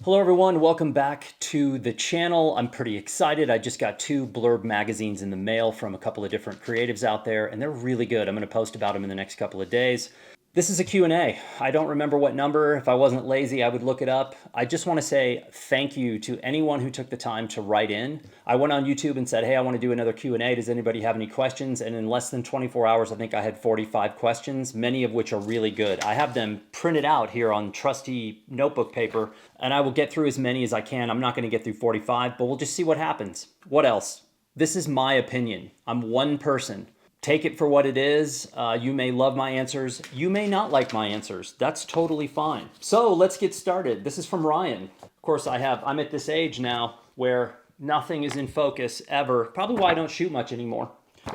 Hello everyone, welcome back to the channel. I'm pretty excited. I just got two Blurb magazines in the mail from a couple of different creatives out there, and they're really good. I'm going to post about them in the next couple of days. This is a Q&A. I don't remember what number. If I wasn't lazy, I would look it up. I just want to say thank you to anyone who took the time to write in. I went on YouTube and said, hey, I want to do another Q&A. Does anybody have any questions? And in less than 24 hours, I think I had 45 questions, many of which are really good. I have them printed out here on trusty notebook paper, and I will get through as many as I can. I'm not going to get through 45, but we'll just see what happens. What else? This is my opinion. I'm one person. Take it for what it is. You may love my answers. You may not like my answers. That's totally fine. So let's get started. This is from Ryan. Of course, I'm at this age now where nothing is in focus ever. Probably why I don't shoot much anymore.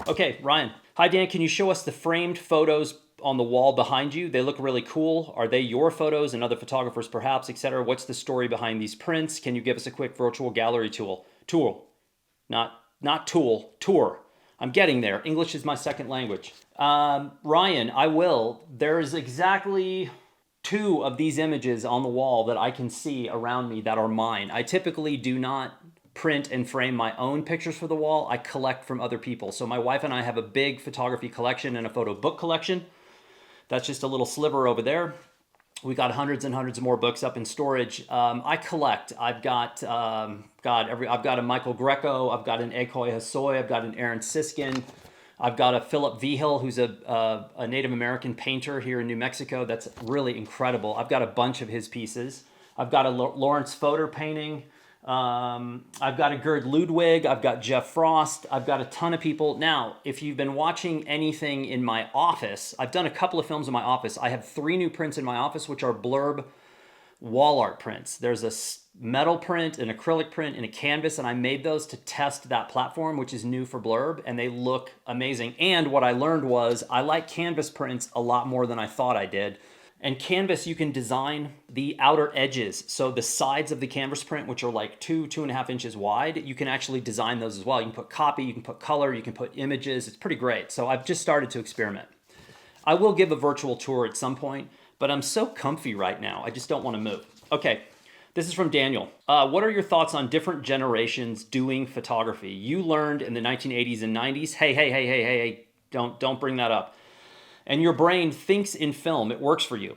Okay, Ryan. Hi, Dan. Can you show us the framed photos on the wall behind you? They look really cool. Are they your photos and other photographers perhaps, etc.? What's the story behind these prints? Can you give us a quick virtual gallery tour? Not tour. I'm getting there. English is my second language. Ryan, I will. There's exactly two of these images on the wall that I can see around me that are mine. I typically do not print and frame my own pictures for the wall. I collect from other people. So my wife and I have a big photography collection and a photo book collection. That's just a little sliver over there. We got hundreds and hundreds of more books up in storage. I collect. I've got a Michael Greco. I've got an Ekoy Hasoy. I've got an Aaron Siskin. I've got a Philip Vigil, who's a Native American painter here in New Mexico. That's really incredible. I've got a bunch of his pieces. I've got a Lawrence Foder painting. I've got a Gerd Ludwig. I've got Jeff Frost. I've got a ton of people. Now, if you've been watching anything in my office, I've done a couple of films in my office. I have 3 new prints in my office, which are Blurb wall art prints. There's a metal print, an acrylic print, and a canvas, and I made those to test that platform, which is new for Blurb, and they look amazing. And what I learned was I like canvas prints a lot more than I thought I did. And canvas, you can design the outer edges. So the sides of the canvas print, which are like 2.5 inches wide, you can actually design those as well. You can put copy, you can put color, you can put images. It's pretty great. So I've just started to experiment. I will give a virtual tour at some point, but I'm so comfy right now. I just don't want to move. Okay, this is from Daniel. What are your thoughts on different generations doing photography? You learned in the 1980s and 90s. Hey, don't bring that up. And your brain thinks in film, it works for you.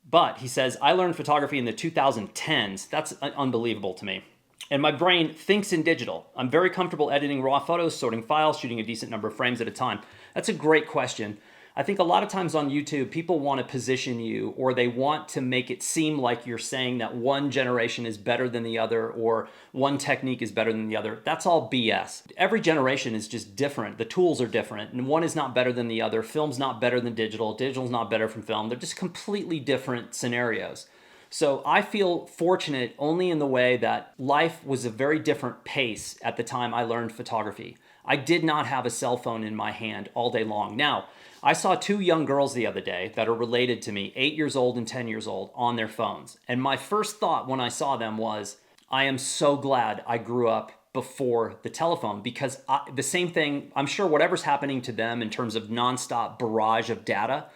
But he says, I learned photography in the 2010s. That's unbelievable to me. And my brain thinks in digital. I'm very comfortable editing raw photos, sorting files, shooting a decent number of frames at a time. That's a great question. I think a lot of times on YouTube, people want to position you, or they want to make it seem like you're saying that one generation is better than the other, or one technique is better than the other. That's all BS. Every generation is just different. The tools are different, and one is not better than the other. Film's not better than digital. Digital's not better from film. They're just completely different scenarios. So I feel fortunate only in the way that life was a very different pace at the time I learned photography. I did not have a cell phone in my hand all day long. Now, I saw 2 young girls the other day that are related to me, 8 years old and 10 years old, on their phones. And my first thought when I saw them was, I am so glad I grew up before the telephone, because the same thing, I'm sure whatever's happening to them in terms of nonstop barrage of data,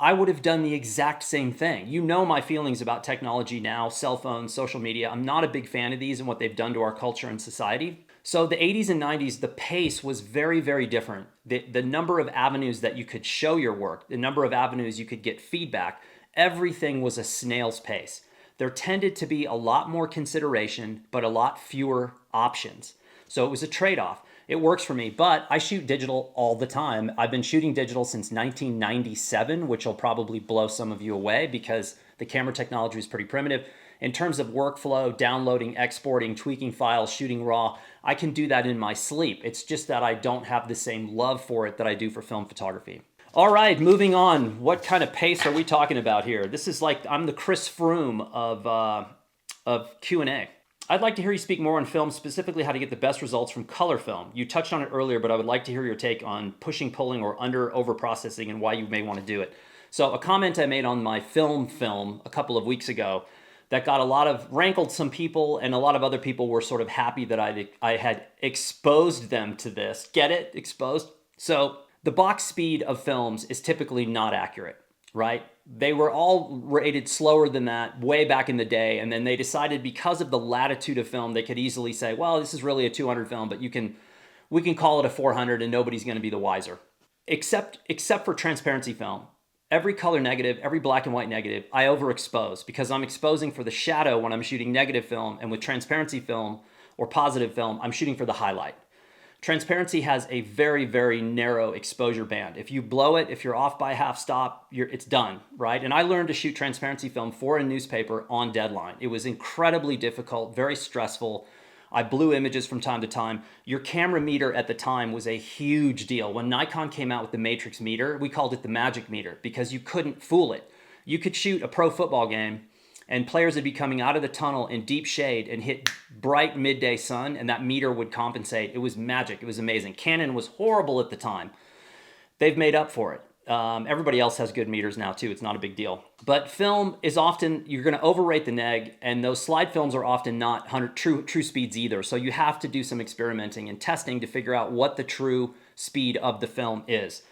I would have done the exact same thing. You know my feelings about technology now, cell phones, social media. I'm not a big fan of these and what they've done to our culture and society. So the 80s and 90s, the pace was very, very different. The number of avenues that you could show your work, the number of avenues you could get feedback, everything was a snail's pace. There tended to be a lot more consideration, but a lot fewer options. So it was a trade-off. It works for me, but I shoot digital all the time. I've been shooting digital since 1997, which will probably blow some of you away because the camera technology is pretty primitive. In terms of workflow, downloading, exporting, tweaking files, shooting raw, I can do that in my sleep. It's just that I don't have the same love for it that I do for film photography. All right, moving on. What kind of pace are we talking about here? This is like, I'm the Chris Froome of Q&A. I'd like to hear you speak more on film, specifically how to get the best results from color film. You touched on it earlier, but I would like to hear your take on pushing, pulling, or over-processing and why you may want to do it. So a comment I made on my film a couple of weeks ago that got rankled some people, and a lot of other people were sort of happy that I had exposed them to this. Get it? Exposed? So the box speed of films is typically not accurate. right? They were all rated slower than that way back in the day. And then they decided because of the latitude of film, they could easily say, well, this is really a 200 film, but we can call it a 400 and nobody's going to be the wiser. Except for transparency film. Every color negative, every black and white negative, I overexpose because I'm exposing for the shadow when I'm shooting negative film, and with transparency film or positive film, I'm shooting for the highlight. Transparency has a very, very narrow exposure band. If you blow it, if you're off by a half stop, it's done, right? And I learned to shoot transparency film for a newspaper on deadline. It was incredibly difficult, very stressful. I blew images from time to time. Your camera meter at the time was a huge deal. When Nikon came out with the Matrix meter, we called it the magic meter because you couldn't fool it. You could shoot a pro football game and players would be coming out of the tunnel in deep shade and hit bright midday sun, and that meter would compensate. It was magic. It was amazing. Canon was horrible at the time. They've made up for it. Everybody else has good meters now too. It's not a big deal. But film is often, you're going to overrate the neg, and those slide films are often not 100 true speeds either. So you have to do some experimenting and testing to figure out what the true speed of the film is.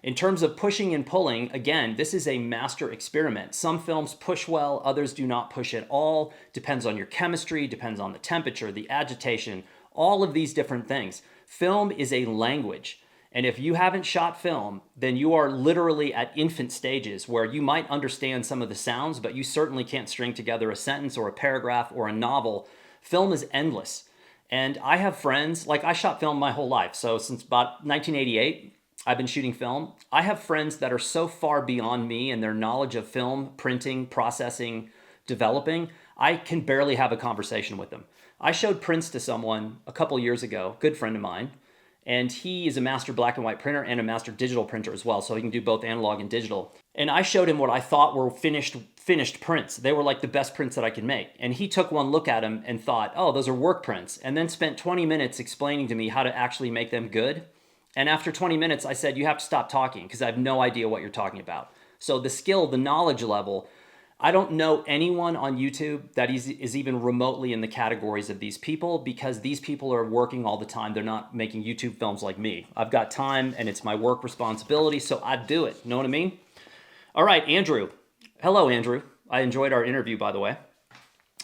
In terms of pushing and pulling, again, this is a master experiment. Some films push well, others do not push at all. Depends on your chemistry, depends on the temperature, the agitation, all of these different things. Film is a language. And if you haven't shot film, then you are literally at infant stages where you might understand some of the sounds, but you certainly can't string together a sentence or a paragraph or a novel. Film is endless. And I have friends, like I shot film my whole life. So since about 1988, I've been shooting film. I have friends that are so far beyond me in their knowledge of film, printing, processing, developing, I can barely have a conversation with them. I showed prints to someone a couple years ago, good friend of mine, and he is a master black and white printer and a master digital printer as well, so he can do both analog and digital. And I showed him what I thought were finished prints. They were like the best prints that I could make. And he took one look at them and thought, oh, those are work prints, and then spent 20 minutes explaining to me how to actually make them good. And after 20 minutes, I said, you have to stop talking because I have no idea what you're talking about. So the skill, the knowledge level, I don't know anyone on YouTube that is even remotely in the categories of these people because these people are working all the time. They're not making YouTube films like me. I've got time and it's my work responsibility, so I do it. Know what I mean? All right, Andrew. Hello, Andrew. I enjoyed our interview, by the way.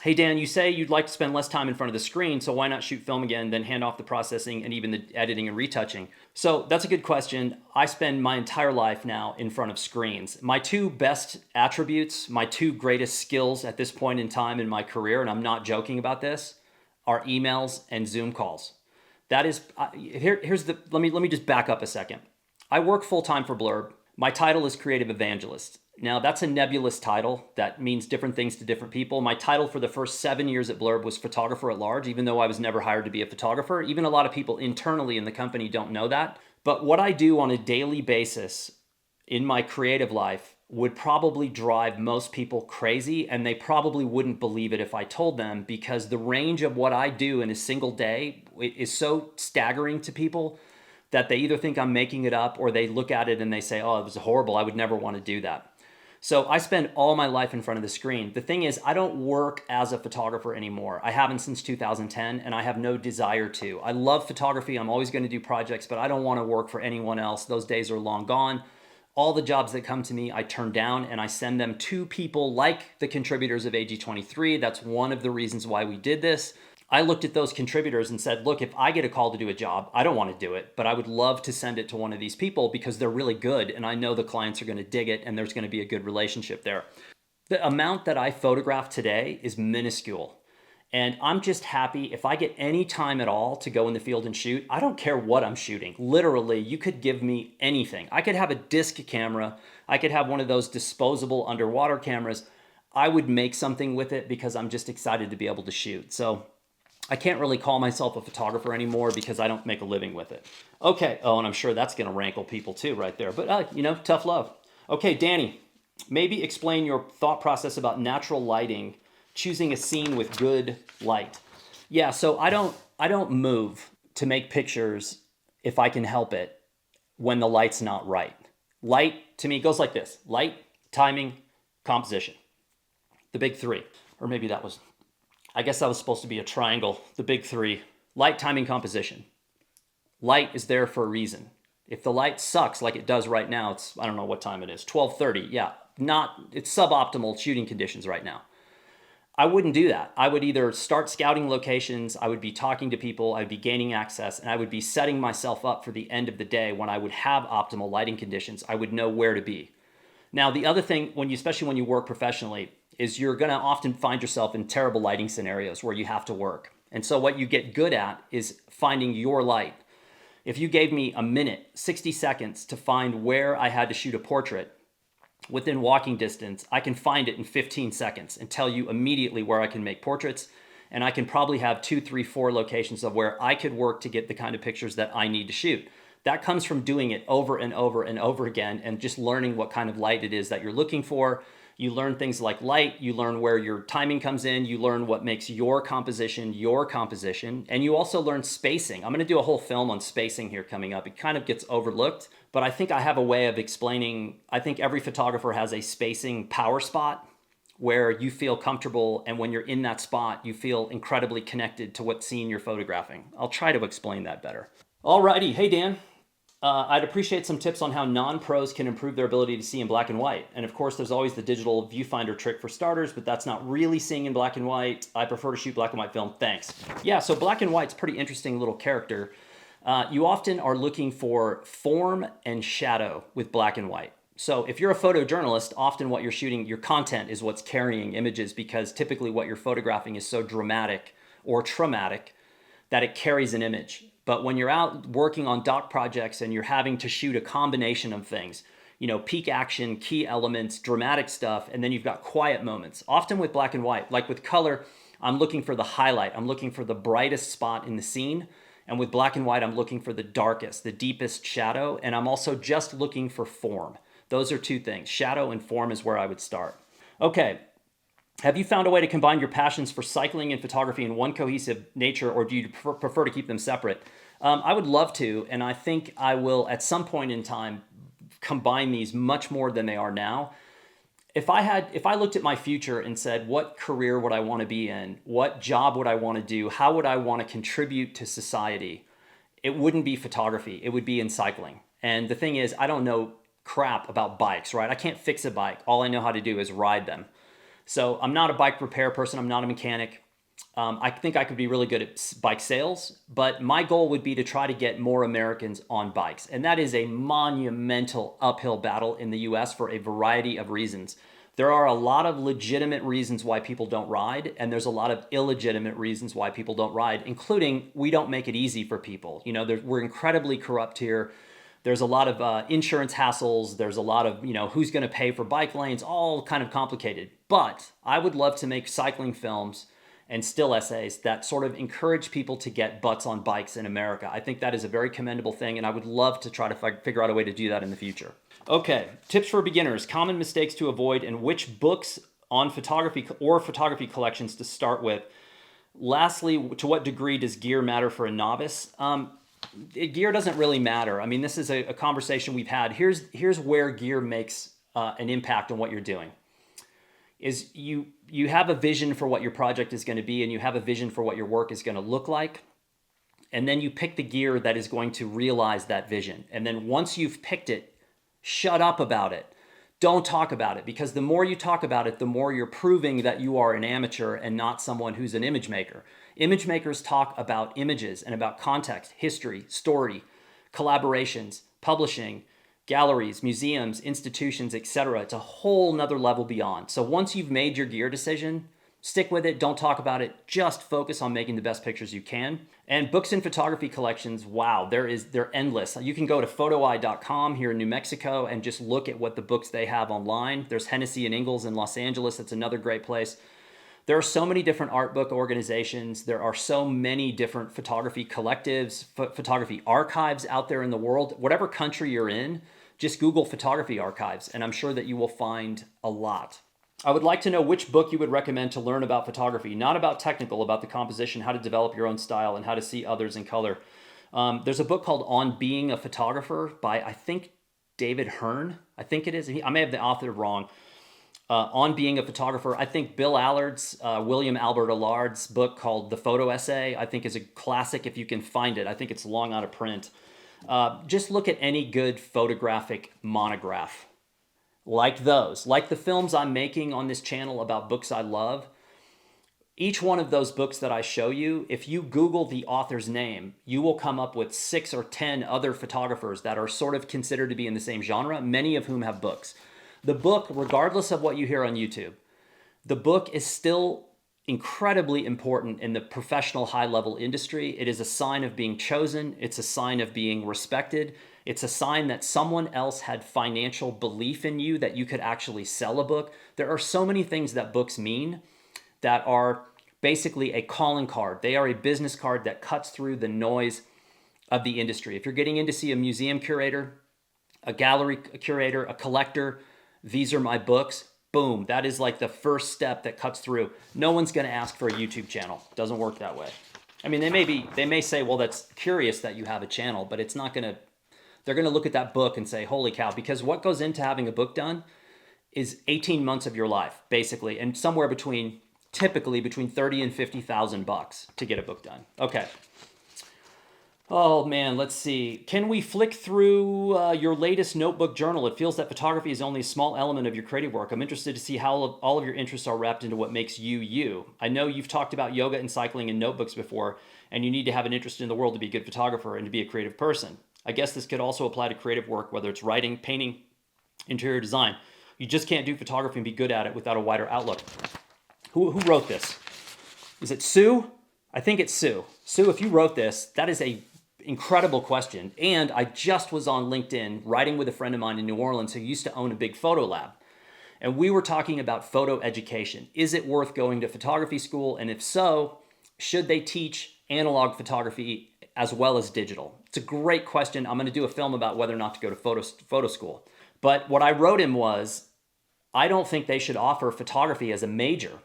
Hey, Dan, you say you'd like to spend less time in front of the screen, so why not shoot film again, then hand off the processing and even the editing and retouching? So that's a good question. I spend my entire life now in front of screens. My two best attributes, my two greatest skills at this point in time in my career, and I'm not joking about this, are emails and Zoom calls. That is, let me just back up a second. I work full-time for Blurb. My title is Creative Evangelist. Now, that's a nebulous title that means different things to different people. My title for the first 7 years at Blurb was Photographer at Large, even though I was never hired to be a photographer. Even a lot of people internally in the company don't know that. But what I do on a daily basis in my creative life would probably drive most people crazy, and they probably wouldn't believe it if I told them, because the range of what I do in a single day is so staggering to people that they either think I'm making it up or they look at it and they say, oh, it was horrible. I would never want to do that. So I spend all my life in front of the screen. The thing is, I don't work as a photographer anymore. I haven't since 2010, and I have no desire to. I love photography. I'm always going to do projects, but I don't want to work for anyone else. Those days are long gone. All the jobs that come to me, I turn down, and I send them to people like the contributors of AG23. That's one of the reasons why we did this. I looked at those contributors and said, look, if I get a call to do a job, I don't want to do it, but I would love to send it to one of these people because they're really good and I know the clients are going to dig it and there's going to be a good relationship there. The amount that I photograph today is minuscule. And I'm just happy if I get any time at all to go in the field and shoot. I don't care what I'm shooting. Literally, you could give me anything. I could have a disc camera. I could have one of those disposable underwater cameras. I would make something with it because I'm just excited to be able to shoot. So I can't really call myself a photographer anymore because I don't make a living with it. Okay. Oh, and I'm sure that's going to rankle people too right there. But, tough love. Okay, Danny, maybe explain your thought process about natural lighting, choosing a scene with good light. Yeah, so I don't move to make pictures if I can help it when the light's not right. Light, to me, goes like this. Light, timing, composition. The big three. Or maybe I guess that was supposed to be a triangle, the big three. Light, timing, composition. Light is there for a reason. If the light sucks like it does right now, I don't know what time it is, 12:30, yeah, it's suboptimal shooting conditions right now. I wouldn't do that. I would either start scouting locations, I would be talking to people, I'd be gaining access, and I would be setting myself up for the end of the day when I would have optimal lighting conditions. I would know where to be. Now, the other thing, especially when you work professionally, is you're going to often find yourself in terrible lighting scenarios where you have to work. And so what you get good at is finding your light. If you gave me a minute, 60 seconds to find where I had to shoot a portrait, within walking distance, I can find it in 15 seconds and tell you immediately where I can make portraits. And I can probably have 2, 3, 4 locations of where I could work to get the kind of pictures that I need to shoot. That comes from doing it over and over and over again and just learning what kind of light it is that you're looking for. You learn things like light, you learn where your timing comes in, you learn what makes your composition, and you also learn spacing. I'm going to do a whole film on spacing here coming up. It kind of gets overlooked, but I think I have a way of explaining. I think every photographer has a spacing power spot where you feel comfortable, and when you're in that spot, you feel incredibly connected to what scene you're photographing. I'll try to explain that better. Alrighty, hey Dan. I'd appreciate some tips on how non-pros can improve their ability to see in black and white. And of course, there's always the digital viewfinder trick for starters, but that's not really seeing in black and white. I prefer to shoot black and white film. Thanks. Yeah, so black and white's a pretty interesting little character. You often are looking for form and shadow with black and white. So if you're a photojournalist, often what you're shooting, your content is what's carrying images, because typically what you're photographing is so dramatic or traumatic that it carries an image. But when you're out working on doc projects and you're having to shoot a combination of things, peak action, key elements, dramatic stuff, and then you've got quiet moments. Often with black and white, like with color, I'm looking for the highlight. I'm looking for the brightest spot in the scene. And with black and white, I'm looking for the darkest, the deepest shadow. And I'm also just looking for form. Those are two things. Shadow and form is where I would start. Okay. Have you found a way to combine your passions for cycling and photography in one cohesive nature, or do you prefer to keep them separate? I would love to, and I think I will at some point in time combine these much more than they are now. If I looked at my future and said, what career would I want to be in? What job would I want to do? How would I want to contribute to society? It wouldn't be photography. It would be in cycling. And the thing is, I don't know crap about bikes, right? I can't fix a bike. All I know how to do is ride them. So I'm not a bike repair person. I'm not a mechanic. I think I could be really good at bike sales, but my goal would be to try to get more Americans on bikes. And that is a monumental uphill battle in the US for a variety of reasons. There are a lot of legitimate reasons why people don't ride, and there's a lot of illegitimate reasons why people don't ride, including we don't make it easy for people. We're incredibly corrupt here. There's a lot of insurance hassles. There's a lot of, who's going to pay for bike lanes, all kind of complicated. But I would love to make cycling films and still essays that sort of encourage people to get butts on bikes in America. I think that is a very commendable thing, and I would love to try to figure out a way to do that in the future. Okay, tips for beginners, common mistakes to avoid, and which books on photography or photography collections to start with. Lastly, to what degree does gear matter for a novice? Gear doesn't really matter. I mean, this is a conversation we've had. Here's where gear makes an impact on what you're doing. Is you have a vision for what your project is going to be, and you have a vision for what your work is going to look like. And then you pick the gear that is going to realize that vision. And then once you've picked it, shut up about it. Don't talk about it, because the more you talk about it, the more you're proving that you are an amateur and not someone who's an image maker. Image makers talk about images and about context, history, story, collaborations, publishing, galleries, museums, institutions, etc. It's a whole nother level beyond. So once you've made your gear decision, stick with it. Don't talk about it. Just focus on making the best pictures you can. And books and photography collections, wow, they're endless. You can go to photoeye.com here in New Mexico and just look at what the books they have online. There's Hennessy and Ingalls in Los Angeles. That's another great place. There are so many different art book organizations. There are so many different photography collectives, photography archives out there in the world. Whatever country you're in, just Google photography archives, and I'm sure that you will find a lot. I would like to know which book you would recommend to learn about photography, not about technical, about the composition, how to develop your own style, and how to see others in color. There's a book called On Being a Photographer by, I think, David Hearn. I think it is. I may have the author wrong. On Being a Photographer. I think Bill Allard's, William Albert Allard's book called The Photo Essay, I think is a classic if you can find it. I think it's long out of print. Just look at any good photographic monograph like those, like the films I'm making on this channel about books I love. Each one of those books that I show you, if you Google the author's name, you will come up with 6 or 10 other photographers that are sort of considered to be in the same genre, many of whom have books. The book, regardless of what you hear on YouTube, the book is still incredibly important in the professional high-level industry. It is a sign of being chosen. It's a sign of being respected. It's a sign that someone else had financial belief in you, that you could actually sell a book. There are so many things that books mean that are basically a calling card. They are a business card that cuts through the noise of the industry. If you're getting in to see a museum curator, a gallery curator, a collector, these are my books. Boom, that is like the first step that cuts through. No one's going to ask for a YouTube channel. It doesn't work that way. I mean, they may say, well, that's curious that you have a channel, but it's not going to, they're going to look at that book and say, holy cow, because what goes into having a book done is 18 months of your life, basically, and somewhere between, typically between 30 and 50,000 bucks to get a book done. Okay. Oh man, let's see. Can we flick through your latest notebook journal? It feels that photography is only a small element of your creative work. I'm interested to see how all of your interests are wrapped into what makes you, you. I know you've talked about yoga and cycling in notebooks before, and you need to have an interest in the world to be a good photographer and to be a creative person. I guess this could also apply to creative work, whether it's writing, painting, interior design. You just can't do photography and be good at it without a wider outlook. Who wrote this? Is it Sue? I think it's Sue. Sue, if you wrote this, that is a incredible question. And I just was on LinkedIn writing with a friend of mine in New Orleans who used to own a big photo lab. And we were talking about photo education. Is it worth going to photography school? And if so, should they teach analog photography as well as digital? It's a great question. I'm going to do a film about whether or not to go to photo school. But what I wrote him was, I don't think they should offer photography as a major.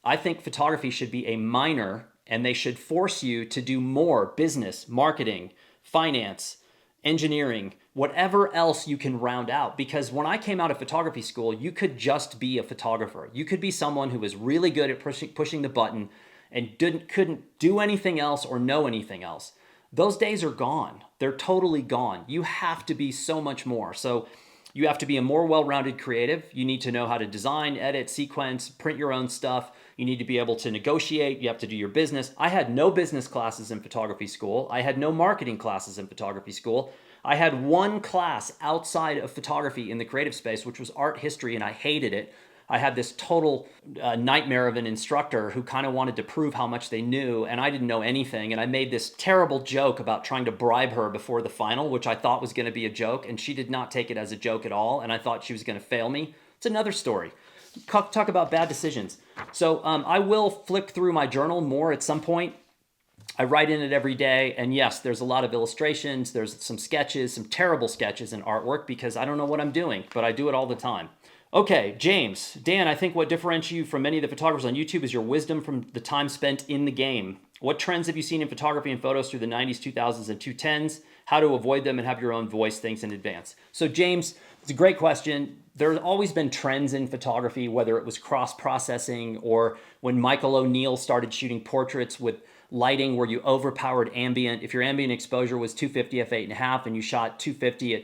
I think photography should be a minor, and they should force you to do more business, marketing, finance, engineering, whatever else you can round out. Because when I came out of photography school, you could just be a photographer. You could be someone who was really good at pushing the button and couldn't do anything else or know anything else. Those days are gone. They're totally gone. You have to be so much more. So you have to be a more well-rounded creative. You need to know how to design, edit, sequence, print your own stuff. You need to be able to negotiate. You have to do your business. I had no business classes in photography school. I had no marketing classes in photography school. I had one class outside of photography in the creative space, which was art history, and I hated it. I had this total nightmare of an instructor who kind of wanted to prove how much they knew, and I didn't know anything. And I made this terrible joke about trying to bribe her before the final, which I thought was going to be a joke, and she did not take it as a joke at all, and I thought she was going to fail me. It's another story. Talk about bad decisions. So I will flick through my journal more at some point. I write in it every day, and yes, there's a lot of illustrations. There's some sketches, some terrible sketches and artwork because I don't know what I'm doing, but I do it all the time. Okay, James. Dan, I think what differentiates you from many of the photographers on YouTube is your wisdom from the time spent in the game. What trends have you seen in photography and photos through the 90s, 2000s, and 2010s? How to avoid them and have your own voice, thanks in advance. So James, it's a great question. There's always been trends in photography, whether it was cross-processing or when Michael O'Neill started shooting portraits with lighting where you overpowered ambient. If your ambient exposure was 250 f8.5 and you shot 250 at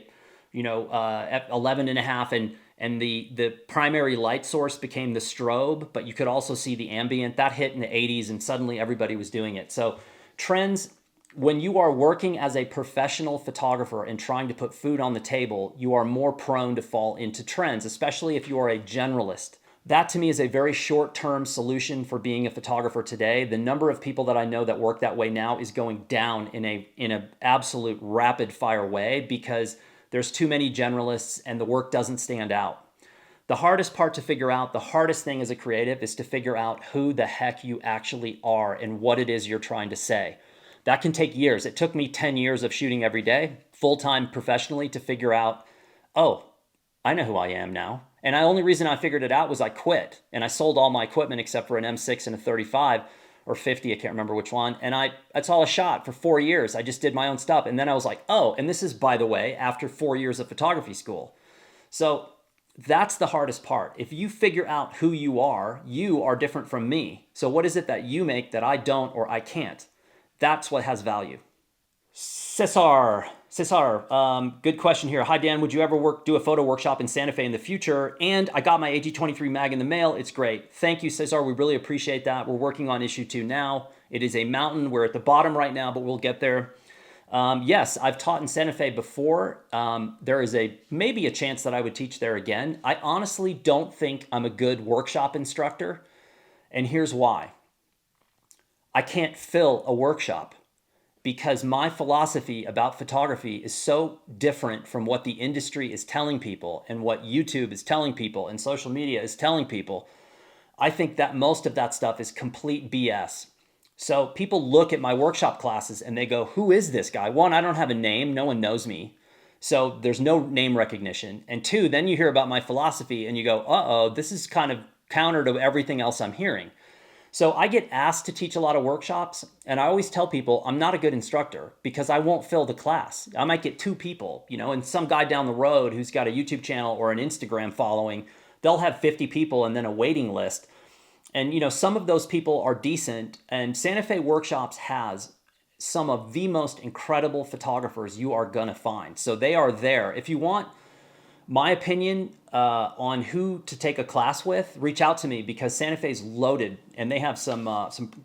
at 11.5 and the primary light source became the strobe, but you could also see the ambient. That hit in the 80s and suddenly everybody was doing it. So trends, when you are working as a professional photographer and trying to put food on the table, you are more prone to fall into trends, especially if you are a generalist. That to me is a very short-term solution for being a photographer today. The number of people that I know that work that way now is going down in a absolute rapid fire way because there's too many generalists and the work doesn't stand out. The hardest part to figure out, the hardest thing as a creative is to figure out who the heck you actually are and what it is you're trying to say. That can take years. It took me 10 years of shooting every day, full-time professionally, to figure out, oh, I know who I am now. And the only reason I figured it out was I quit. And I sold all my equipment except for an M6 and a 35 or 50, I can't remember which one. And that's all I shot for 4 years. I just did my own stuff. And then I was like, oh, and this is, by the way, after 4 years of photography school. So that's the hardest part. If you figure out who you are different from me. So what is it that you make that I don't or I can't? That's what has value. Cesar, good question here. Hi Dan, would you ever do a photo workshop in Santa Fe in the future? And I got my AG23 mag in the mail. It's great. Thank you, Cesar. We really appreciate that. We're working on issue 2 now. It is a mountain. We're at the bottom right now, but we'll get there. Yes, I've taught in Santa Fe before. There is maybe a chance that I would teach there again. I honestly don't think I'm a good workshop instructor, and here's why. I can't fill a workshop because my philosophy about photography is so different from what the industry is telling people and what YouTube is telling people and social media is telling people. I think that most of that stuff is complete BS. So people look at my workshop classes and they go, who is this guy? One, I don't have a name. No one knows me. So there's no name recognition. And two, then you hear about my philosophy and you go, uh-oh, this is kind of counter to everything else I'm hearing. So I get asked to teach a lot of workshops, and I always tell people I'm not a good instructor because I won't fill the class. I might get 2 people, and some guy down the road who's got a YouTube channel or an Instagram following, they'll have 50 people and then a waiting list. And some of those people are decent, and Santa Fe Workshops has some of the most incredible photographers you are gonna find. So they are there. If you want my opinion on who to take a class with, reach out to me because Santa Fe's loaded and they have some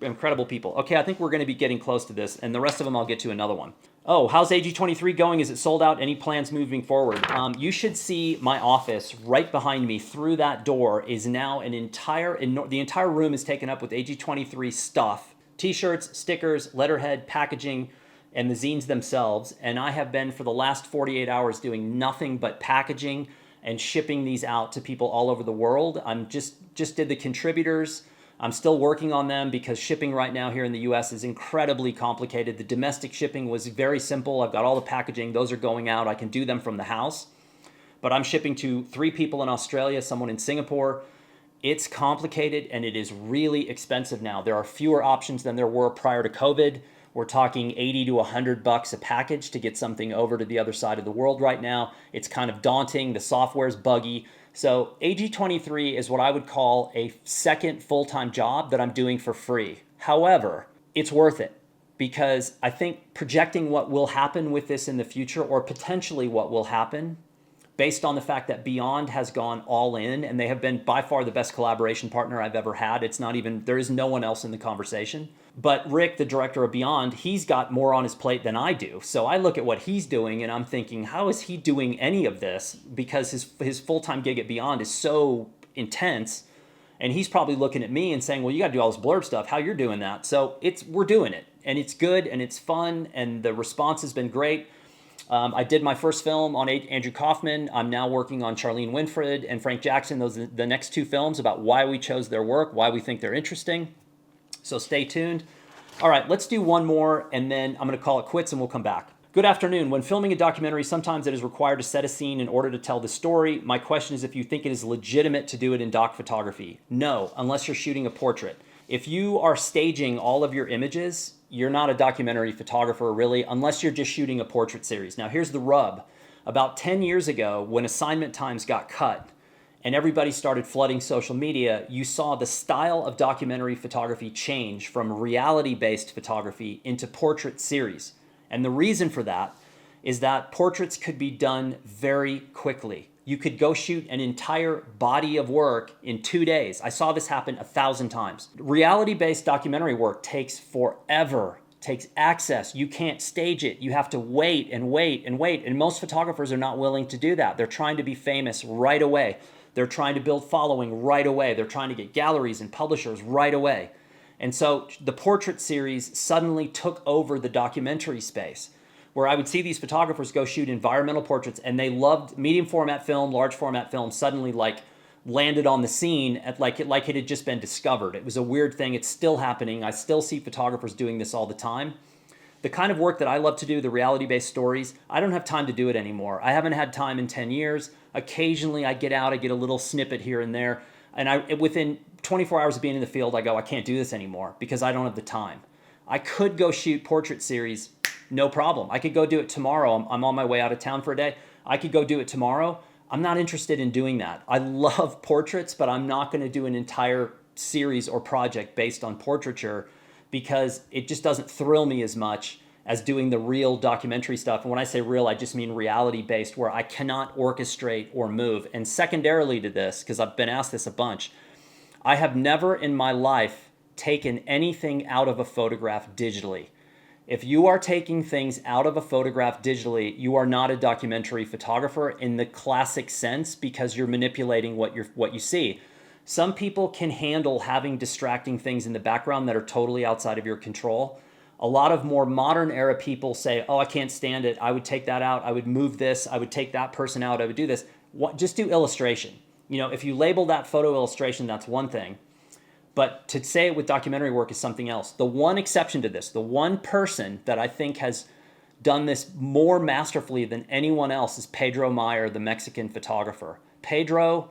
incredible people. Okay, I think we're going to be getting close to this, and the rest of them I'll get to another one. Oh, how's AG23 going? Is it sold out? Any plans moving forward? You should see my office right behind me. Through that door is now the entire room is taken up with AG23 stuff, t-shirts, stickers, letterhead, packaging, and the zines themselves. And I have been for the last 48 hours doing nothing but packaging and shipping these out to people all over the world. I'm just did the contributors. I'm still working on them because shipping right now here in the US is incredibly complicated. The domestic shipping was very simple. I've got all the packaging. Those are going out. I can do them from the house. But I'm shipping to 3 people in Australia, someone in Singapore. It's complicated and it is really expensive now. There are fewer options than there were prior to COVID. We're talking $80 to $100 a package to get something over to the other side of the world right now. It's kind of daunting. The software's buggy. So AG23 is what I would call a second full-time job that I'm doing for free. However, it's worth it because I think projecting what will happen with this in the future, or potentially what will happen, based on the fact that Beyond has gone all in and they have been by far the best collaboration partner I've ever had. There is no one else in the conversation. But Rick, the director of Beyond, he's got more on his plate than I do. So I look at what he's doing and I'm thinking, how is he doing any of this? Because his full-time gig at Beyond is so intense. And he's probably looking at me and saying, well, you got to do all this blurb stuff. How you're doing that? So we're doing it. And it's good and it's fun and the response has been great. I did my first film on Andrew Kaufman. I'm now working on Charlene Winfred and Frank Jackson. Those are the next 2 films about why we chose their work, why we think they're interesting. So stay tuned. All right, let's do one more and then I'm going to call it quits and we'll come back. Good afternoon. When filming a documentary, sometimes it is required to set a scene in order to tell the story. My question is if you think it is legitimate to do it in doc photography. No, unless you're shooting a portrait. If you are staging all of your images, you're not a documentary photographer really, unless you're just shooting a portrait series. Now here's the rub. About 10 years ago, when assignment times got cut and everybody started flooding social media, you saw the style of documentary photography change from reality-based photography into portrait series. And the reason for that is that portraits could be done very quickly. You could go shoot an entire body of work in 2 days. I saw this happen 1,000 times. Reality-based documentary work takes forever, takes access. You can't stage it. You have to wait and wait and wait. And most photographers are not willing to do that. They're trying to be famous right away. They're trying to build following right away. They're trying to get galleries and publishers right away. And so the portrait series suddenly took over the documentary space, where I would see these photographers go shoot environmental portraits and they loved medium format film, large format film, suddenly landed on the scene like it had just been discovered. It was a weird thing. It's still happening. I still see photographers doing this all the time. The kind of work that I love to do, the reality-based stories, I don't have time to do it anymore. I haven't had time in 10 years. Occasionally I get out, I get a little snippet here and there. And within 24 hours of being in the field, I go, I can't do this anymore because I don't have the time. I could go shoot portrait series, no problem. I could go do it tomorrow. I'm on my way out of town for a day. I could go do it tomorrow. I'm not interested in doing that. I love portraits, but I'm not going to do an entire series or project based on portraiture because it just doesn't thrill me as much. as doing the real documentary stuff. And when I say real, I just mean reality-based, where I cannot orchestrate or move. And secondarily to this, because I've been asked this a bunch, I have never in my life taken anything out of a photograph digitally. If you are taking things out of a photograph digitally, you are not a documentary photographer in the classic sense, because you're manipulating what you see. Some people can handle having distracting things in the background that are totally outside of your control. A lot of more modern era people say, oh, I can't stand it. I would take that out. I would move this. I would take that person out. I would do this. Just do illustration. If you label that photo illustration, that's one thing. But to say it with documentary work is something else. The one exception to this, the one person that I think has done this more masterfully than anyone else is Pedro Meyer, the Mexican photographer. Pedro,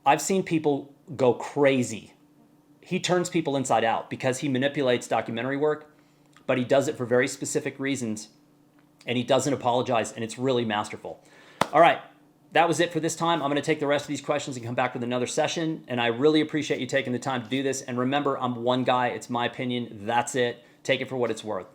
I've seen people go crazy. He turns people inside out because he manipulates documentary work, but he does it for very specific reasons, and he doesn't apologize, and it's really masterful. All right, that was it for this time. I'm going to take the rest of these questions and come back with another session, and I really appreciate you taking the time to do this. And remember, I'm one guy. It's my opinion. That's it. Take it for what it's worth.